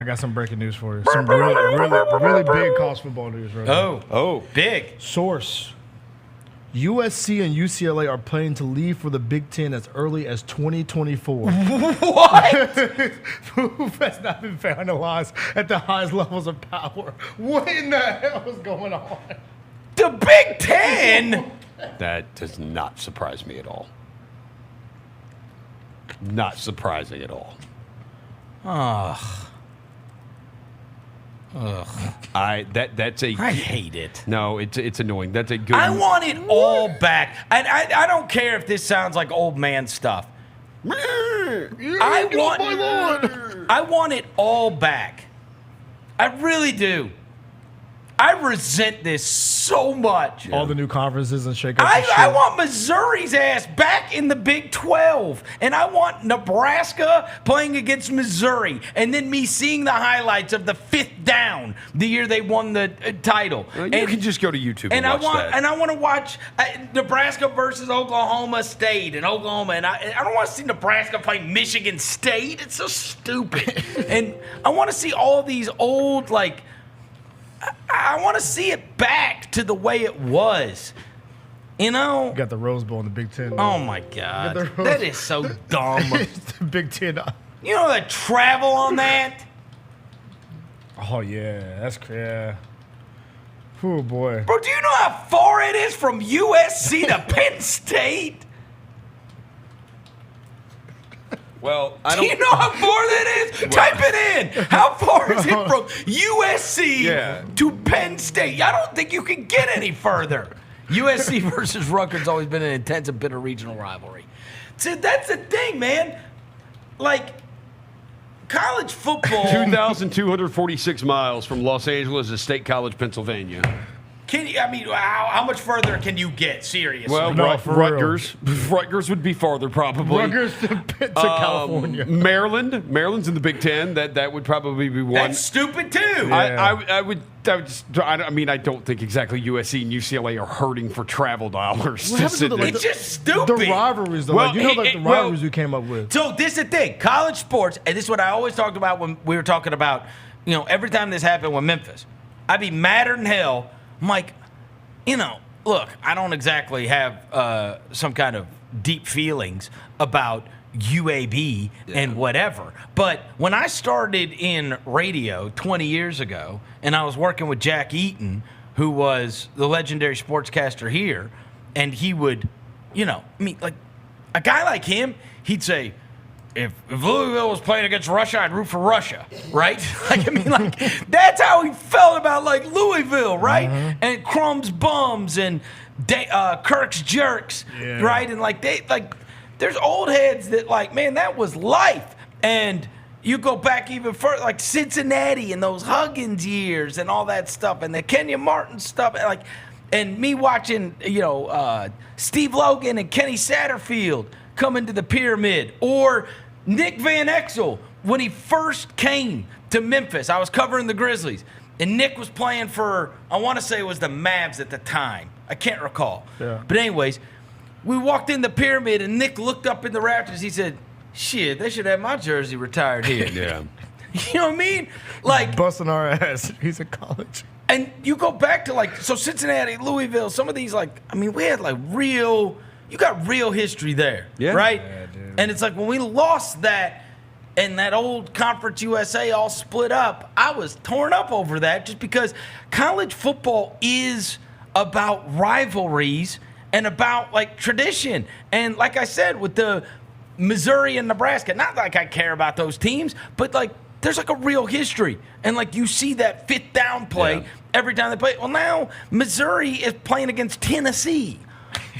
I got some breaking news for you. Some really big college football news right now. Oh, big. Source. USC and UCLA are planning to leave for the Big Ten as early as 2024. What? Move has not been finalized at the highest levels of power. What in the hell is going on? The Big Ten? That does not surprise me at all. Not surprising at all. Ugh. I hate it. No, it's annoying. That's a good. I want it all back. And I don't care if this sounds like old man stuff. I want it all back. I really do. I resent this so much. All the new conferences and shakeups. I want Missouri's ass back in the Big 12. And I want Nebraska playing against Missouri. And then me seeing the highlights of the 5th down the year they won the title. You can just go to YouTube and watch that. And I want to watch Nebraska versus Oklahoma State and Oklahoma. And I don't want to see Nebraska play Michigan State. It's so stupid. And I want to see all these old, I want to see it back to the way it was. You know? You got the Rose Bowl in the Big Ten. Oh, my God. That is so dumb. The Big Ten. You know the travel on that? Oh, yeah. That's yeah. Oh, boy. Bro, do you know how far it is from USC to Penn State? Well, Do you know how far that is? Type it in. How far is it from USC to Penn State? I don't think you can get any further. USC versus Rutgers always been an intense and bitter regional rivalry. So that's the thing, man. College football. 2,246 miles from Los Angeles to State College, Pennsylvania. How much further can you get? Seriously. Well, Rutgers would be farther, probably. Rutgers to California. Maryland's in the Big Ten. That would probably be one. That's stupid too. I don't think exactly USC and UCLA are hurting for travel dollars. It's just stupid. The rivalries, though. The rivalries we came up with. So this is the thing. College sports, and this is what I always talked about when we were talking about, every time this happened with Memphis, I'd be madder than hell. I'm like, look, I don't exactly have some kind of deep feelings about UAB and whatever. But when I started in radio 20 years ago, and I was working with Jack Eaton, who was the legendary sportscaster here, and he would, a guy like him, he'd say, if Louisville was playing against Russia, I'd root for Russia, right? That's how he felt about Louisville, right? Mm-hmm. And Crumb's bums and Kirk's jerks, right? And there's old heads that man, that was life. And you go back even further, like Cincinnati and those Huggins years and all that stuff, and the Kenya Martin stuff, and me watching, Steve Logan and Kenny Satterfield come into the Pyramid, or Nick Van Exel when he first came to Memphis. I was covering the Grizzlies, and Nick was playing for, I want to say it was the Mavs at the time. I can't recall. Yeah. But anyways, we walked in the Pyramid, and Nick looked up in the rafters. He said, shit, they should have my jersey retired here. Yeah. You know what I mean? Busting our ass. He's in college. And you go back to so Cincinnati, Louisville, some of these we had real... You got real history there, right? Yeah, dude. And it's when we lost that and that old Conference USA all split up, I was torn up over that just because college football is about rivalries and about tradition. And like I said, with the Missouri and Nebraska, not I care about those teams, but there's a real history. And you see that 5th down play every time they play. Well, now Missouri is playing against Tennessee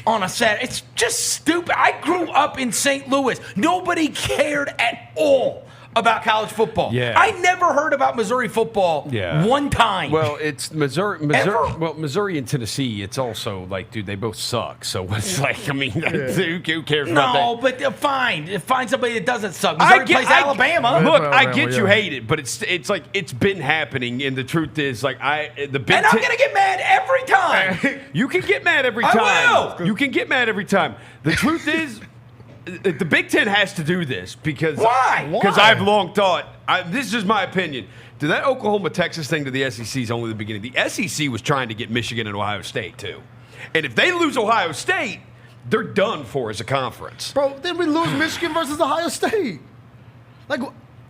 on a Saturday. It's just stupid. I grew up in St. Louis. Nobody cared at all about college football. Yeah. I never heard about Missouri football one time. Well, it's Missouri. Well, Missouri and Tennessee, it's also dude, they both suck. So it's who cares about that? No, but fine. Find somebody that doesn't suck. Missouri plays Alabama. Look, I get you hate it, but it's been happening, and the truth is, the Big And I'm gonna get mad every time. You can get mad every time. I will. You can get mad every time. The truth is, the Big Ten has to do this because Why? Because I've long thought. This is just my opinion. To that Oklahoma-Texas thing to the SEC is only the beginning. The SEC was trying to get Michigan and Ohio State too, and if they lose Ohio State, they're done for as a conference. Bro, then we lose Michigan versus Ohio State. Like,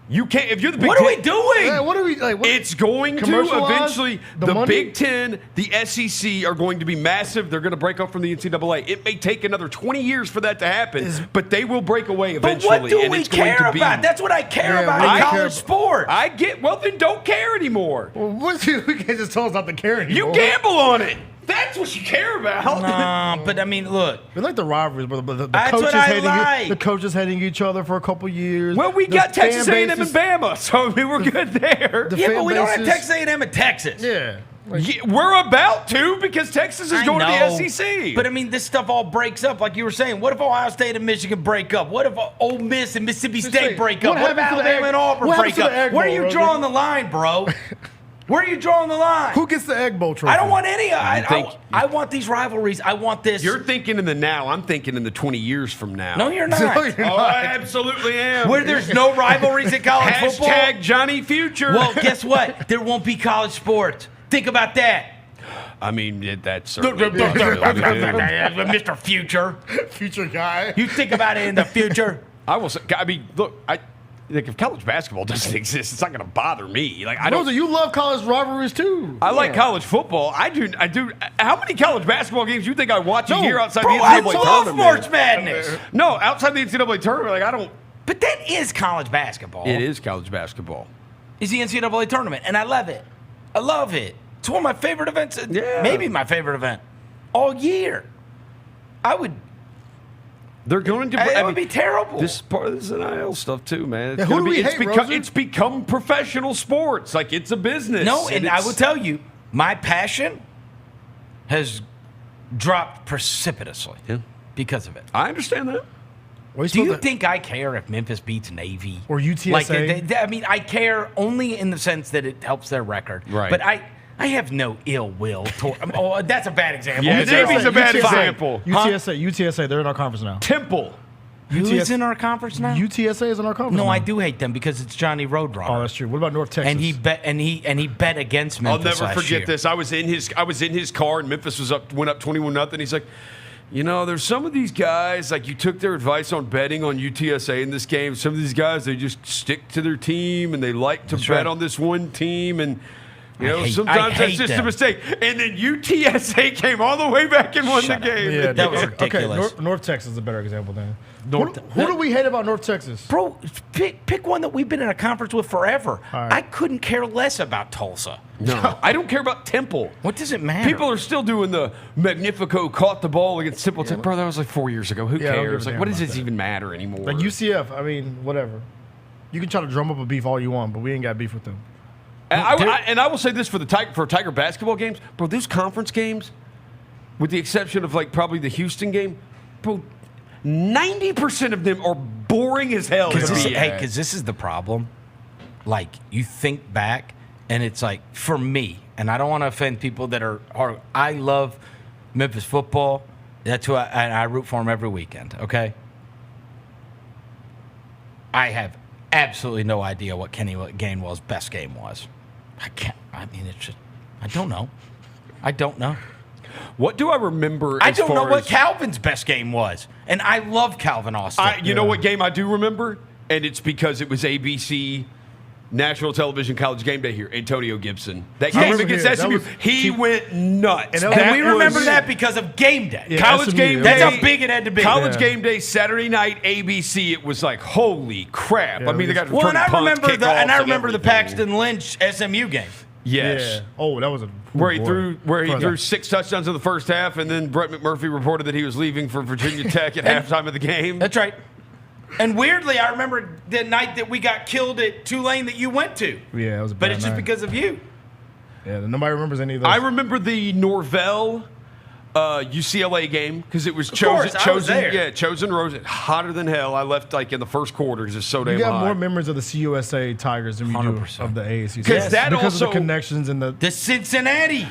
You can't if you're the Big What Ten. are we doing? yeah, what are we like? What, It's going to Commercialize eventually. the money? Big Ten, the SEC are going to be massive. They're going to break up from the NCAA. It may take another 20 years for that to happen, but they will break away But eventually. what do and we it's going care to be, about? That's what I care Yeah, about what do in you care college about? sports. I get. Well, then don't care anymore. well, we can't just tell us not to care You anymore. gamble on it. That's what you care about. Nah, but I mean, look. We like the rivalries, but the That's coaches what I hating like. the coaches hating each other for a couple years. Well, we The got Texas fan A&M and bases- Bama, so I mean, we're good there. The Yeah, fan but we don't have bases- Texas A&M in Texas. Yeah. Like, Yeah, we're about to because Texas is I going to know, the SEC. But I mean, this stuff all breaks up, like you were saying. What if Ohio State and Michigan break up? What if Ole Miss and Mississippi State break up? What What if happens to the Alabama Egg- and Auburn what break happens to the up? Egg Where are Bowl, you Roger? drawing the line, bro? Where are you drawing the line? who gets the Egg Bowl trophy? I don't want any. think- I want these rivalries. I want this. You're thinking in the now. I'm thinking in the 20 years from now. No, you're No, not. you're Oh, not. I absolutely am. Where there's no rivalries in college football. Hashtag Johnny Future. Well, guess what? There won't be college sports. Think about that. I mean, that's certainly Mr. Future. Future guy. You think about it in the future. I will say. I mean, look. Like if college basketball doesn't exist, it's not going to bother me. Like I Rosa, don't. you love college rivalries too. I like college football. I do. How many college basketball games do you think I watch a year outside Bro, the I NCAA love tournament? March Madness. No, outside the NCAA tournament, like I don't. But that is college basketball. It is college basketball. It's the NCAA tournament, and I love it. I love it. It's one of my favorite events. Yeah. Maybe my favorite event all year. They're going to. That would be terrible. This is part of this NIL stuff too, man. It's Yeah, who gonna do we hate, Roser? It's become professional sports. Like it's a business. No, and I it's- will tell you, my passion has dropped precipitously because of it. I understand that. Well, Do you think I care if Memphis beats Navy Or UTSA? Like, I mean, I care only in the sense that it helps their record. Right. But I have no ill will toward. Oh, that's a bad example. Yeah, Navy's a bad example. UTSA, they're in our conference now. Temple. Who's in our conference now? UTSA is in our conference. No, now. I do hate them because it's Johnny Roadrunner. Oh, that's true. What about North Texas? and he bet against I'll Memphis. never last forget year. this. I was in his car, and Memphis went up 21-0. He's like, you know, there's some of these guys, like you took their advice on betting on UTSA in this game. Some of these guys, they just stick to their team and they like to bet right. on this one team. And, you know, I sometimes that's hate just a them. mistake. And then UTSA came all the way back and won Shut the up. game. Yeah, That was okay, ridiculous. North Texas is a better example then. North- Who do we hate about North Texas? Bro, pick one that we've been in a conference with forever. All right. I couldn't care less about Tulsa. No, I don't care about Temple. What does it matter? People are still doing the Magnifico caught the ball against Temple. Bro, that was like 4 years ago. Who Yeah, I don't give cares? a Like, damn what does about it that. even matter anymore? Like UCF, I mean, whatever. You can try to drum up a beef all you want, but we ain't got beef with them. And I will say this for Tiger basketball games, bro. Those conference games, with the exception of like probably the Houston game, bro, 90% of them are boring as hell. Because to be at. this is the problem. Like, you think back, and it's like, for me, and I don't want to offend people that are I love Memphis football. That's who I root for them every weekend, okay? I have absolutely no idea what Kenny Gainwell's best game was. I don't know. I don't know. What do I remember? I as don't know far what as- Calvin's best game was. And I love Calvin Austin. You know what game I do remember? And it's because it was ABC National Television College Game Day here. Antonio Gibson. That game remember against here, that SMU, was- he went nuts. And and we remember was- that because of game day. Yeah, College SMU, game day. That's how big it had to be. College Yeah. game day, Saturday night, ABC. It was like, holy crap! Yeah, I mean, they got Well, and I punts, remember the kickoffs, everything. Paxton Lynch SMU game. Yes. Yeah. Oh, that was a Where he boy. threw 6 touchdowns in the first half, and then Brett McMurphy reported that he was leaving for Virginia Tech at halftime of the game. That's right. And weirdly, I remember the night that we got killed at Tulane that you went to. Yeah, it was a But bad it's just night. because of you. Yeah, nobody remembers any of those. I remember the Norvell UCLA game because it was course, I was there. chosen Rose, hotter than hell. I left like in the first quarter because it's so damn You got hot. more memories of the CUSA Tigers than we do 100%. of the AAC. Because that because also- of the connections and the The Cincinnati.